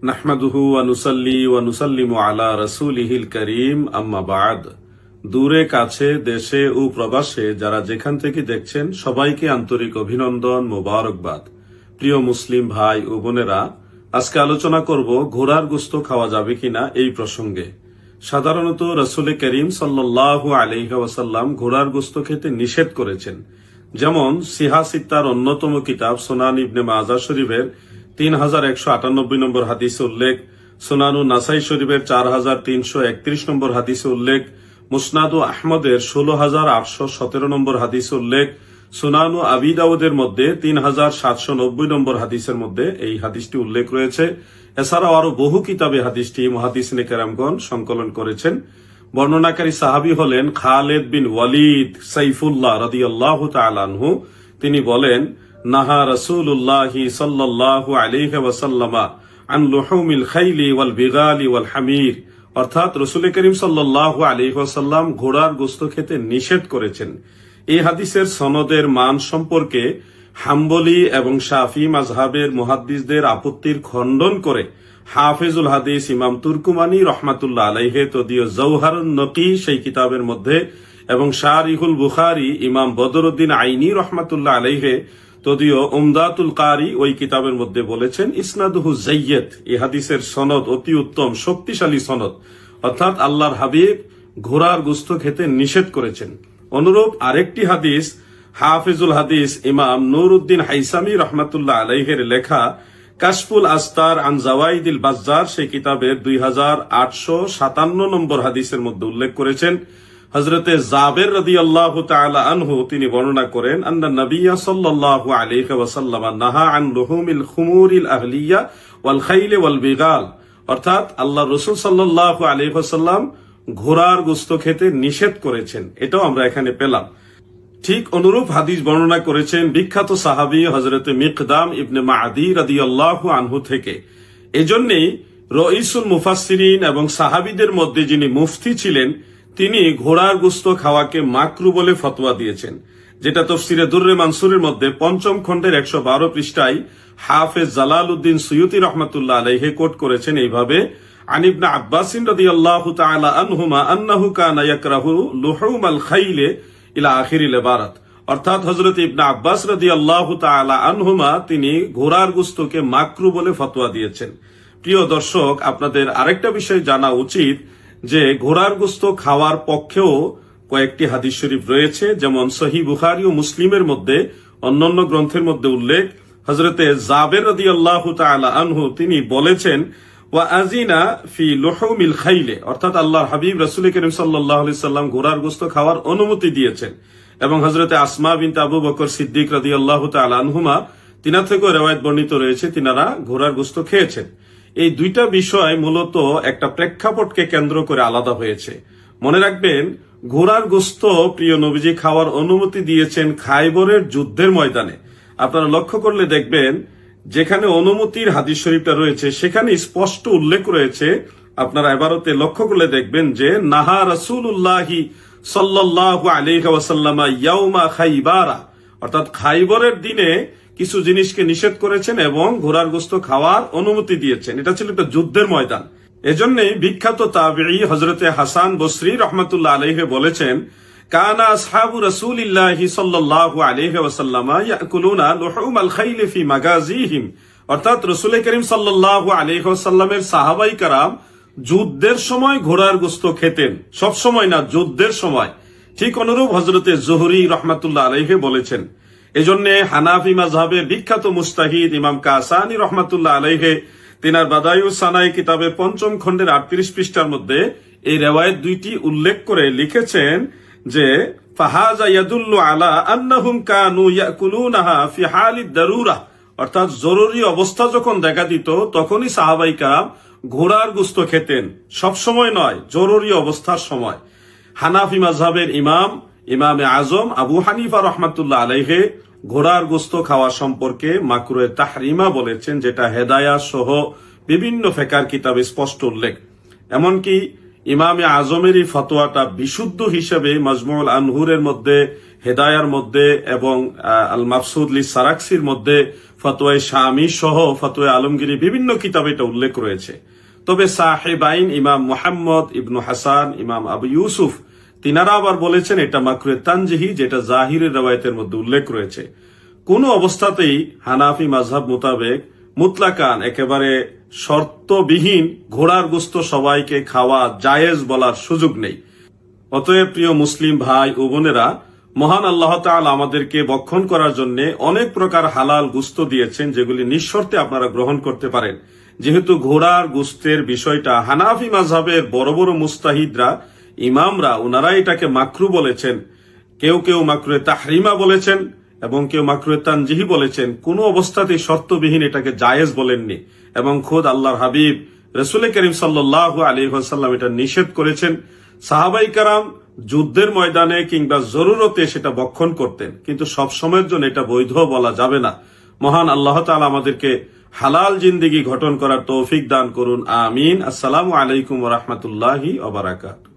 নাহমাদুহু ওয়া নুসাল্লি ওয়া নুসাল্লিমু আলা রাসূলিহিল কারীম, আম্মা বা'দ। দূরে কাছে, দেশে ও প্রবাসে যারা যেখান থেকে দেখছেন সবাইকে আন্তরিক অভিনন্দন, মোবারকবাদ। প্রিয় মুসলিম ভাই ও বোনেরা, আজকে আলোচনা করব ঘোড়ার গোশত খাওয়া যাবে কিনা এই প্রসঙ্গে। সাধারণত রাসূল করিম সাল্লাল্লাহু আলাইহি ওয়াসাল্লাম ঘোড়ার গোশত খেতে নিষেধ করেছেন। যেমন সিহা সিত্তার অন্যতম কিতাব সুনান ইবনে মাজা শরীফের 3198 নম্বর হাদিসে উল্লেখ, সুনানু নাসাই শরীফের 4331 নম্বর হাদিসে উল্লেখ, মুসনাদু আহমদের 16817 নম্বর হাদিসে উল্লেখ, সুনানু আবি দাউদের মধ্যে 3790 নম্বর হাদিসের মধ্যে এই হাদিসটি উল্লেখ রয়েছে। এছাড়াও আরো বহু কিতাবে হাদিসটি মুহাদ্দিসিনে কেরামগণ সংকলন করেছেন। বর্ণনাকারী সাহাবী হলেন খালিদ বিন ওয়ালিদ সাইফুল্লাহ রাদিয়াল্লাহু তাআলা আনহু। তিনি বলেন, নাহা রাসূলুল্লাহি সাল্লাল্লাহু আলাইহি ওয়াসাল্লাম আন লুহুমিল খাইলি ওয়াল বিগালি ওয়াল হামির, অর্থাৎ রাসূল করিম সাল্লাল্লাহু আলাইহি ওয়াসাল্লাম ঘোড়ার গোশত খেতে নিষেধ করেছেন। এই হাদিসের সনদের মান সম্পর্কে হাম্বলি এবং শাফি মাযহাবের মুহাদ্দিসদের আপত্তির খণ্ডন করে হাফিজুল হাদিস ইমাম তুর্কুমানি রহমাতুল্লাহ আলাইহি তদীয় জওহারুন নকি সেই কিতাবের মধ্যে এবং শারিহুল বুখারী ইমাম বদরুদ্দিন আইনি রহমাতুল্লাহ আলাইহি তদীয় উমদাতুল কারি ওই কিতাবের মধ্যে বলেছেন, ইসনাদুহু যায়্যিদ, এই হাদিসের সনদ অতি উত্তম, শক্তিশালী সনদ, অর্থাৎ আল্লাহর হাবিব ঘোড়ার গোশত খেতে নিষেধ করেছেন। অনুরূপ আরেকটি হাদিস হাফিজুল হাদিস ইমাম নুরউদ্দিন হাইসামি রহমাতুল্লাহ আলাইহির লেখা কাশফুল আস্তার আন জাওয়াইদিল বাজ্জার সেই কিতাবের 2857 নম্বর হাদিসের মধ্যে উল্লেখ করেছেন। হযরতে জাবের রাদিয়াল্লাহু তাআলা আনহু তিনি বর্ণনা করেন, আন্না নবিয়্য সাল্লাল্লাহু আলাইহি ওয়াসাল্লাম নাহা আন লুহুমিল খুমুরিল আহলিয়া ওয়াল খাইল ওয়াল বিগাল, অর্থাৎ আল্লাহ রাসূল সাল্লাল্লাহু আলাইহি ওয়াসাল্লাম ঘোড়ার গোশত খেতে নিষেধ করেছেন। এটাও আমরা এখানে পেলাম। ঠিক অনুরূপ হাদিস বর্ণনা করেছেন বিখ্যাত সাহাবী হযরতে মিকদাম ইবনে মাআদি রাদিয়াল্লাহু আনহু থেকে। এজন্যই রইসুল মুফাসসিরিন এবং সাহাবীদের মধ্যে যিনি মুফতি ছিলেন তিনি ঘোড়ার গোশত খাওয়াকে মাকরু বলে ফতোয়া দিয়েছেন, যেটা তাফসীরে দুররে মানসুরের মধ্যে ৫ম খণ্ডের ১১২ পৃষ্ঠায় হাফেজ জালালউদ্দিন সুয়ুতী রাহমাতুল্লাহ আলাইহি কোট করেছেন এইভাবে, আন ইবনে আব্বাস রাদিয়াল্লাহু তাআলা আনহুমা আন্নাহু কানা ইয়াকরাহু লুহুমাল খাইল ইলা আখিরিল ইবারাত, অর্থাৎ হযরত ইবনে আব্বাস রাদিয়াল্লাহু তাআলা আনহুমা তিনি ঘোড়ার গোশতকে মাকরু বলে ফতোয়া দিয়েছেন। প্রিয় দর্শক, আপনাদের আরেকটা বিষয় জানা উচিত যে ঘোড়ার গোশত খাওয়ার পক্ষেও কয়েকটি হাদিস শরীফ রয়েছে, যেমন সহিহ বুখারী ও মুসলিমের মধ্যে অন্যান্য গ্রন্থের মধ্যে উল্লেখ, হযরতে জাবের রাদিয়াল্লাহু তাআলা আনহু তিনি বলেছেন, ওয়া আজিনা ফি লুহুমিল খাইল, অর্থাৎ আল্লাহর হাবিব রাসূল করিম সাল্লাল্লাহু আলাইহি সাল্লাম ঘোড়ার গোশত খাওয়ার অনুমতি দিয়েছেন। এবং হযরতে আসমা বিনতে আবু বকর সিদ্দিক রাদিয়াল্লাহু তাআলা আনহুমা তিনার থেকেও রওয়ায়াত বর্ণিত রয়েছে তিনারা ঘোড়ার গোশত খেয়েছেন। এই দুইটা বিষয় মূলত একটা প্রেক্ষাপটকে কেন্দ্র করে আলাদা হয়েছে। মনে রাখবেন, ঘোড়ার গোশত প্রিয় নবীজি খাওয়ার অনুমতি দিয়েছেন খায়বরের যুদ্ধের ময়দানে। আপনারা লক্ষ্য করলে দেখবেন যেখানে অনুমতির হাদিস শরীফটা রয়েছে সেখানে স্পষ্ট উল্লেখ রয়েছে। আপনারা ইবারতে লক্ষ্য করলে দেখবেন যে নাহা রাসূলুল্লাহি সাল্লাল্লাহু আলাইহি ওয়াসাল্লাম ইয়াউমা খাইবারা, অর্থাৎ খাইবরের দিনে কিছু জিনিসকে নিষেধ করেছেন এবং ঘোড়ার গোশত খাওয়ার অনুমতি দিয়েছেন। এটা ছিল একটা যুদ্ধের ময়দান। এজন্যই বিখ্যাত তাবেঈ হযরতে হাসান বসরি রাহমাতুল্লাহ আলাইহি বলেছেন, কানা আসহাবু রাসূলিল্লাহি সাল্লাল্লাহু আলাইহি ওয়াসাল্লাম ইয়াকুলুনা লুহুমাল খাইল ফি মাগাজিহিম, অর্থাৎ রাসূল করিম সাল্লাল্লাহু আলাইহি ওয়াসাল্লামের সাহাবায়ে কেরাম যুদ্ধের সময় ঘোড়ার গোশত খেতেন, সব সময় না, যুদ্ধের সময়। ঠিক অনুরূপ হযরতে জুহরি রাহমাতুল্লাহ আলাইহি বলেছেন। এজন্য হানাফি মাযহাবের বিখ্যাত মুস্তাহিদ ইমাম কাসানি রহমাতুল্লাহ আলাইহি তিনার বাদায়ুস সানাই কিতাবের ৫ম খণ্ডের ৩৮ পৃষ্ঠার মধ্যে এই রিওয়ায়াত দুইটি উল্লেখ করে লিখেছেন যে ফাহাজা ইয়াদুল্লু আলা আন্নাহুম কানু ইয়াকুলুনাহা ফি হালিদ দারুরা, অর্থাৎ জরুরি অবস্থা যখন দেখা দিত তখনই সাহাবায়ে কেরাম ঘোড়ার গোশত খেতেন, সব সময় নয়, জরুরি অবস্থার সময়। হানাফি মাযহাবের ইমামে আজম আবু হানিফা রহমাতুল্লাহ আলাইহি ঘোড়ার গোশত খাওয়া সম্পর্কে মাকরুহে তাহরিমা বলেছেন, যেটা হেদায়া সহ বিভিন্ন ফিকহের কিতাবে স্পষ্ট উল্লেখ। এমনকি ইমামে আজমের এই ফতোয়াটা বিশুদ্ধ হিসেবে মাজমুউল আনহুরের মধ্যে, হেদায়ার মধ্যে এবং আল মাবসুদ লিস সারাকসির মধ্যে ফতোয়ায়ে শামী সহ ফতোয়ায়ে আলমগীরি বিভিন্ন কিতাবে এটা উল্লেখ রয়েছে। তবে সাহেবাইন ইমাম মুহাম্মদ ইবনু হাসান, ইমাম আবু ইউসুফ তিনারা আবার বলেছেন এটা মাকরুহে তানজিহি, যেটা জাহিরের রওয়ায়াতের মধ্যে উল্লেখ রয়েছে। কোন অবস্থাতেই হানাফি মাযহাব মোতাবেক মুতলাকান একেবারে শর্তবিহীন ঘোড়ার গোশত সবাইকে খাওয়া জায়েজ বলার সুযোগ নেই। অতএব প্রিয় মুসলিম ভাই ও বোনেরা, মহান আল্লাহ তাআলা আমাদেরকে বক্ষণ করার জন্য অনেক প্রকার হালাল গোশত দিয়েছেন, যেগুলি নিঃশর্তে আপনারা গ্রহণ করতে পারেন। যেহেতু ঘোড়ার গোশতের বিষয়টা হানাফি মাযহাবের বড় বড় মুস্তাহিদরা, ইমামরা, ওনারা এটাকে মাকরু বলেছেন, কেউ কেউ মাকরুহে তাহরিমা বলেছেন এবং কেউ মাকরুহে তানজিহি বলেছেন। কোনো অবস্থাতেই শর্তবিহীন এটাকে জায়েজ বলেননি এবং খোদ আল্লাহর হাবিব রাসূল করিম সাল্লাল্লাহু আলাইহি ওয়াসাল্লাম এটা নিষেধ করেছেন। সাহাবাই কারাম যুদ্ধের ময়দানে কিংবা জরুরতে সেটা ভক্ষণ করতেন, কিন্তু সব সময়ের জন্য এটা বৈধ বলা যাবে না। মহান আল্লাহ তাআলা আমাদেরকে হালাল জিন্দেগি গঠন করার তৌফিক দান করুন, আমিন। আসসালামু আলাইকুম ওয়া রাহমাতুল্লাহি ওয়া বারাকাতুহু।